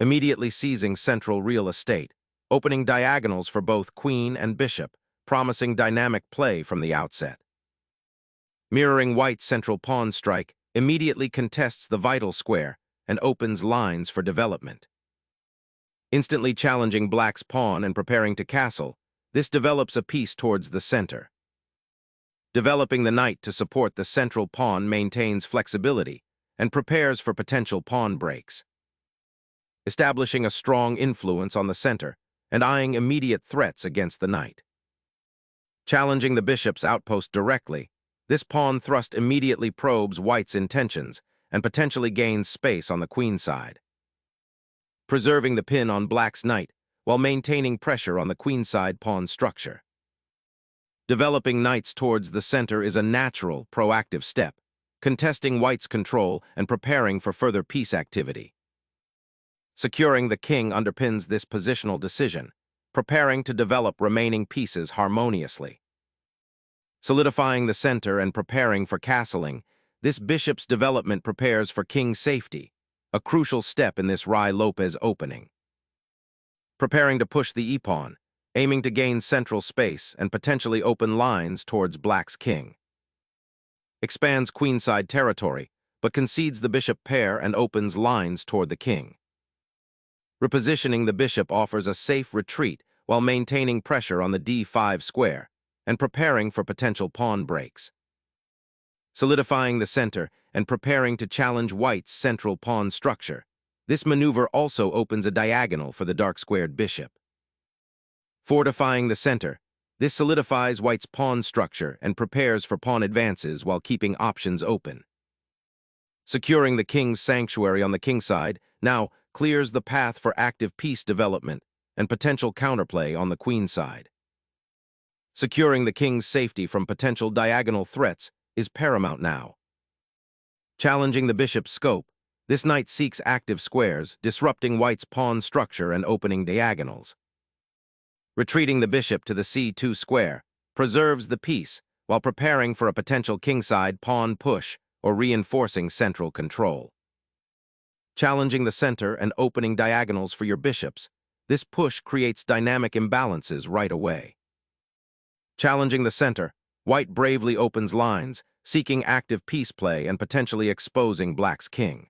immediately seizing central real estate, opening diagonals for both queen and bishop, promising dynamic play from the outset. Mirroring white's central pawn strike, immediately contests the vital square and opens lines for development. Instantly challenging black's pawn and preparing to castle, this develops a piece towards the center. Developing the knight to support the central pawn maintains flexibility and prepares for potential pawn breaks. Establishing a strong influence on the center and eyeing immediate threats against the knight. Challenging the bishop's outpost directly, this pawn thrust immediately probes white's intentions and potentially gains space on the queen side. Preserving the pin on black's knight while maintaining pressure on the queenside pawn structure. Developing knights towards the center is a natural, proactive step, contesting white's control and preparing for further piece activity. Securing the king underpins this positional decision, preparing to develop remaining pieces harmoniously. Solidifying the center and preparing for castling, this bishop's development prepares for king safety, a crucial step in this Ruy-Lopez opening. Preparing to push the e-pawn, aiming to gain central space and potentially open lines towards black's king. Expands queenside territory, but concedes the bishop pair and opens lines toward the king. Repositioning the bishop offers a safe retreat while maintaining pressure on the d5 square and preparing for potential pawn breaks. Solidifying the center and preparing to challenge white's central pawn structure, this maneuver also opens a diagonal for the dark-squared bishop. Fortifying the center, this solidifies white's pawn structure and prepares for pawn advances while keeping options open. Securing the king's sanctuary on the king side now clears the path for active piece development and potential counterplay on the queen side. Securing the king's safety from potential diagonal threats is paramount now. Challenging the bishop's scope, this knight seeks active squares, disrupting white's pawn structure and opening diagonals. Retreating the bishop to the c2 square preserves the piece while preparing for a potential kingside pawn push or reinforcing central control. Challenging the center and opening diagonals for your bishops, this push creates dynamic imbalances right away. Challenging the center, white bravely opens lines, seeking active piece play and potentially exposing black's king.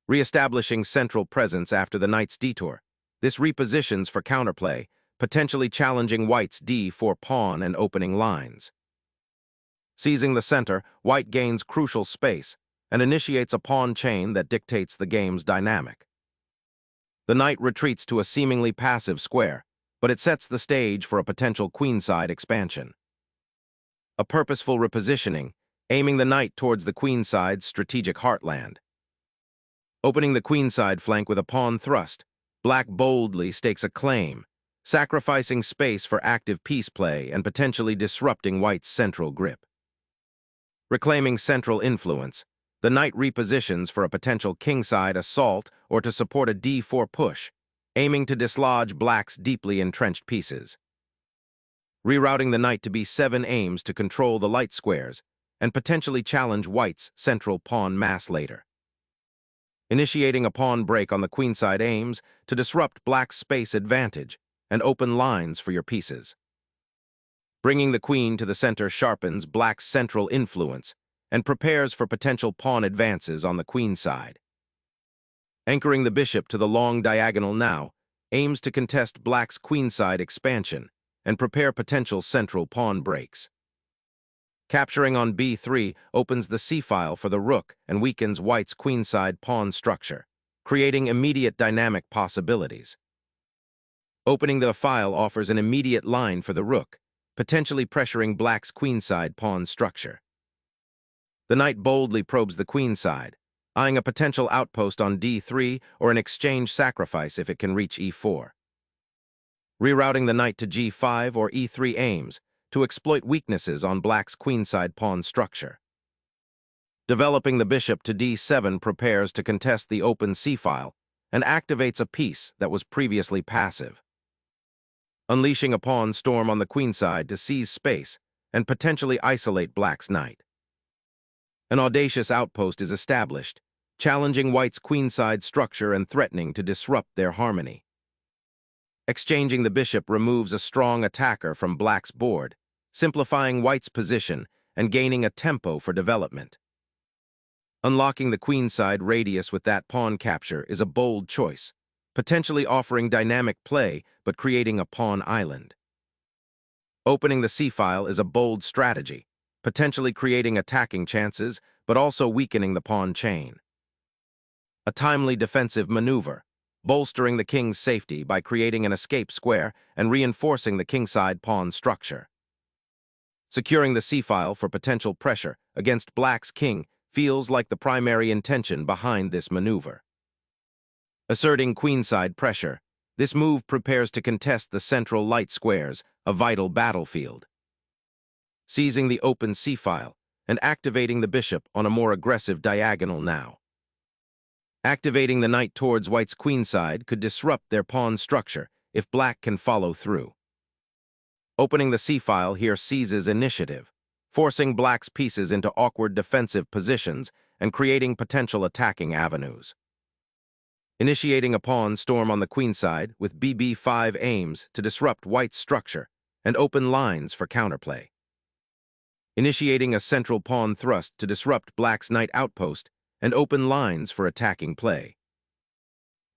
Re-establishing central presence after the knight's detour, this repositions for counterplay, potentially challenging white's d4 pawn and opening lines. Seizing the center, white gains crucial space and initiates a pawn chain that dictates the game's dynamic. The knight retreats to a seemingly passive square, but it sets the stage for a potential queenside expansion. A purposeful repositioning, aiming the knight towards the queenside's strategic heartland. Opening the queenside flank with a pawn thrust, black boldly stakes a claim, sacrificing space for active piece play and potentially disrupting white's central grip. Reclaiming central influence, the knight repositions for a potential kingside assault or to support a d4 push, aiming to dislodge black's deeply entrenched pieces. Rerouting the knight to b7 aims to control the light squares and potentially challenge white's central pawn mass later. Initiating a pawn break on the queenside aims to disrupt black's space advantage and open lines for your pieces. Bringing the queen to the center sharpens black's central influence and prepares for potential pawn advances on the queen side. Anchoring the bishop to the long diagonal now aims to contest black's queenside expansion and prepare potential central pawn breaks. Capturing on b3 opens the c-file for the rook and weakens white's queenside pawn structure, creating immediate dynamic possibilities. Opening the file offers an immediate line for the rook, potentially pressuring black's queenside pawn structure. The knight boldly probes the queenside, eyeing a potential outpost on d3 or an exchange sacrifice if it can reach e4. Rerouting the knight to g5 or e3 aims to exploit weaknesses on black's queenside pawn structure. Developing the bishop to d7 prepares to contest the open c-file and activates a piece that was previously passive. Unleashing a pawn storm on the queenside to seize space and potentially isolate black's knight. An audacious outpost is established, challenging white's queenside structure and threatening to disrupt their harmony. Exchanging the bishop removes a strong attacker from black's board, simplifying white's position and gaining a tempo for development. Unlocking the queenside radius with that pawn capture is a bold choice, potentially offering dynamic play but creating a pawn island. Opening the c-file is a bold strategy, potentially creating attacking chances but also weakening the pawn chain. A timely defensive maneuver, bolstering the king's safety by creating an escape square and reinforcing the kingside pawn structure. Securing the c-file for potential pressure against black's king feels like the primary intention behind this maneuver. Asserting queenside pressure, this move prepares to contest the central light squares, a vital battlefield. Seizing the open c-file and activating the bishop on a more aggressive diagonal now. Activating the knight towards white's queenside could disrupt their pawn structure if black can follow through. Opening the c-file here seizes initiative, forcing black's pieces into awkward defensive positions and creating potential attacking avenues. Initiating a pawn storm on the queenside with bb5 aims to disrupt white's structure and open lines for counterplay. Initiating a central pawn thrust to disrupt black's knight outpost and open lines for attacking play.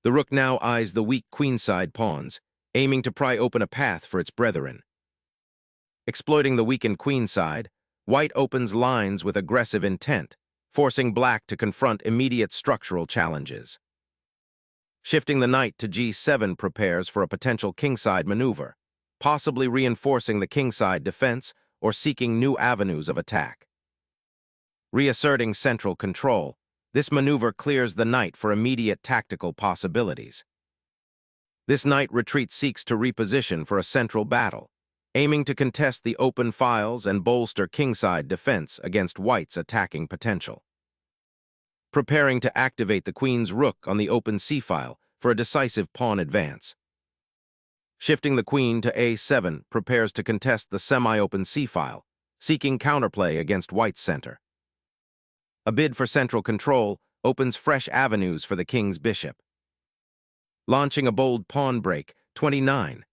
The rook now eyes the weak queenside pawns, aiming to pry open a path for its brethren. Exploiting the weakened queenside, white opens lines with aggressive intent, forcing black to confront immediate structural challenges. Shifting the knight to g7 prepares for a potential kingside maneuver, possibly reinforcing the kingside defense or seeking new avenues of attack. Reasserting central control, this maneuver clears the knight for immediate tactical possibilities. This knight retreat seeks to reposition for a central battle, aiming to contest the open files and bolster kingside defense against white's attacking potential. Preparing to activate the queen's rook on the open c-file for a decisive pawn advance. Shifting the queen to a7 prepares to contest the semi-open c-file, seeking counterplay against white's center. A bid for central control opens fresh avenues for the king's bishop. Launching a bold pawn break, 29.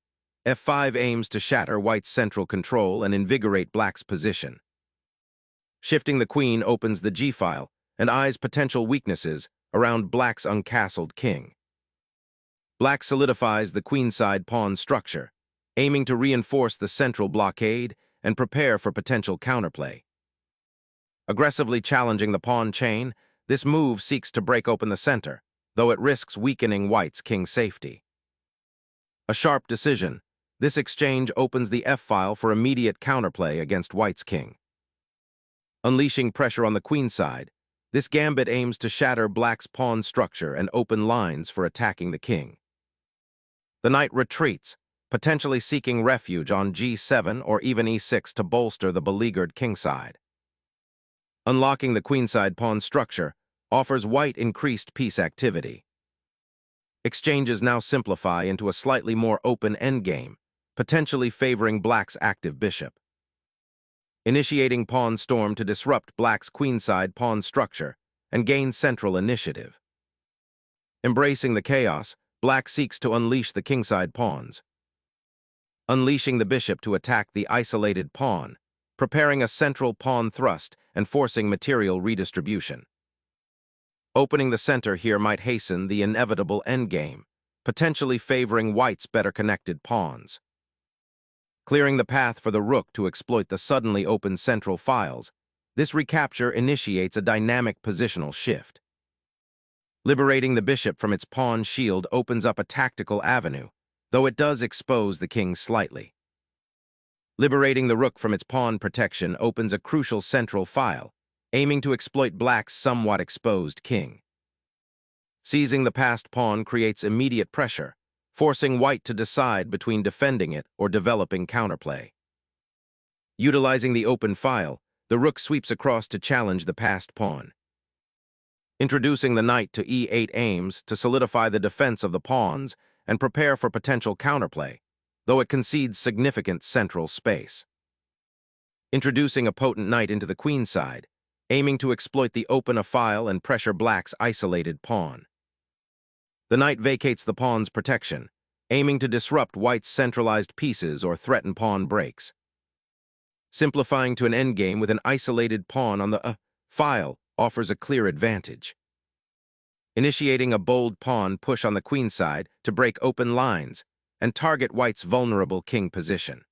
f5 aims to shatter white's central control and invigorate black's position. Shifting the queen opens the g-file and eyes potential weaknesses around black's uncastled king. Black solidifies the queenside pawn structure, aiming to reinforce the central blockade and prepare for potential counterplay. Aggressively challenging the pawn chain, this move seeks to break open the center, though it risks weakening white's king safety. A sharp decision, this exchange opens the f-file for immediate counterplay against white's king. Unleashing pressure on the queenside, this gambit aims to shatter black's pawn structure and open lines for attacking the king. The knight retreats, potentially seeking refuge on g7 or even e6 to bolster the beleaguered kingside. Unlocking the queenside pawn structure offers white increased piece activity. Exchanges now simplify into a slightly more open endgame, potentially favoring black's active bishop. Initiating pawn storm to disrupt black's queenside pawn structure and gain central initiative. Embracing the chaos, black seeks to unleash the kingside pawns. Unleashing the bishop to attack the isolated pawn, preparing a central pawn thrust and forcing material redistribution. Opening the center here might hasten the inevitable endgame, potentially favoring white's better connected pawns. Clearing the path for the rook to exploit the suddenly open central files, this recapture initiates a dynamic positional shift. Liberating the bishop from its pawn shield opens up a tactical avenue, though it does expose the king slightly. Liberating the rook from its pawn protection opens a crucial central file, aiming to exploit black's somewhat exposed king. Seizing the passed pawn creates immediate pressure, forcing white to decide between defending it or developing counterplay. Utilizing the open file, the rook sweeps across to challenge the passed pawn. Introducing the knight to e8 aims to solidify the defense of the pawns and prepare for potential counterplay, though it concedes significant central space. Introducing a potent knight into the queenside, aiming to exploit the open a file and pressure black's isolated pawn. The knight vacates the pawn's protection, aiming to disrupt white's centralized pieces or threaten pawn breaks. Simplifying to an endgame with an isolated pawn on the file offers a clear advantage. Initiating a bold pawn push on the queen side to break open lines and target white's vulnerable king position.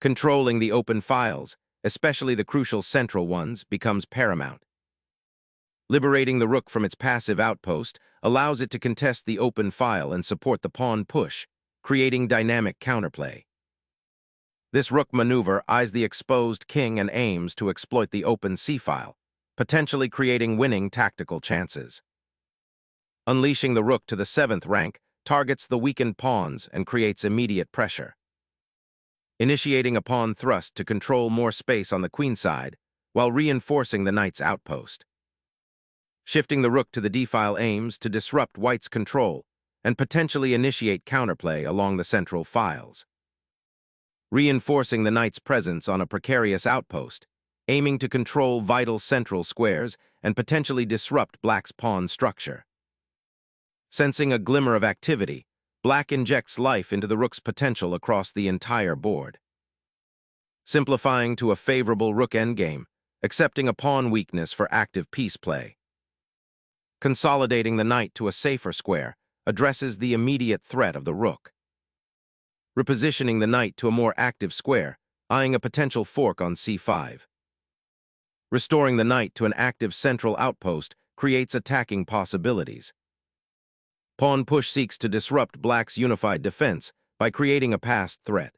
Controlling the open files, especially the crucial central ones, becomes paramount. Liberating the rook from its passive outpost allows it to contest the open file and support the pawn push, creating dynamic counterplay. This rook maneuver eyes the exposed king and aims to exploit the open c-file, potentially creating winning tactical chances. Unleashing the rook to the 7th rank targets the weakened pawns and creates immediate pressure. Initiating a pawn thrust to control more space on the queen side while reinforcing the knight's outpost. Shifting the rook to the d-file aims to disrupt white's control and potentially initiate counterplay along the central files. Reinforcing the knight's presence on a precarious outpost, aiming to control vital central squares and potentially disrupt black's pawn structure. Sensing a glimmer of activity, black injects life into the rook's potential across the entire board. Simplifying to a favorable rook endgame, accepting a pawn weakness for active piece play. Consolidating the knight to a safer square addresses the immediate threat of the rook. Repositioning the knight to a more active square, eyeing a potential fork on c5. Restoring the knight to an active central outpost creates attacking possibilities. Pawn push seeks to disrupt black's unified defense by creating a passed threat.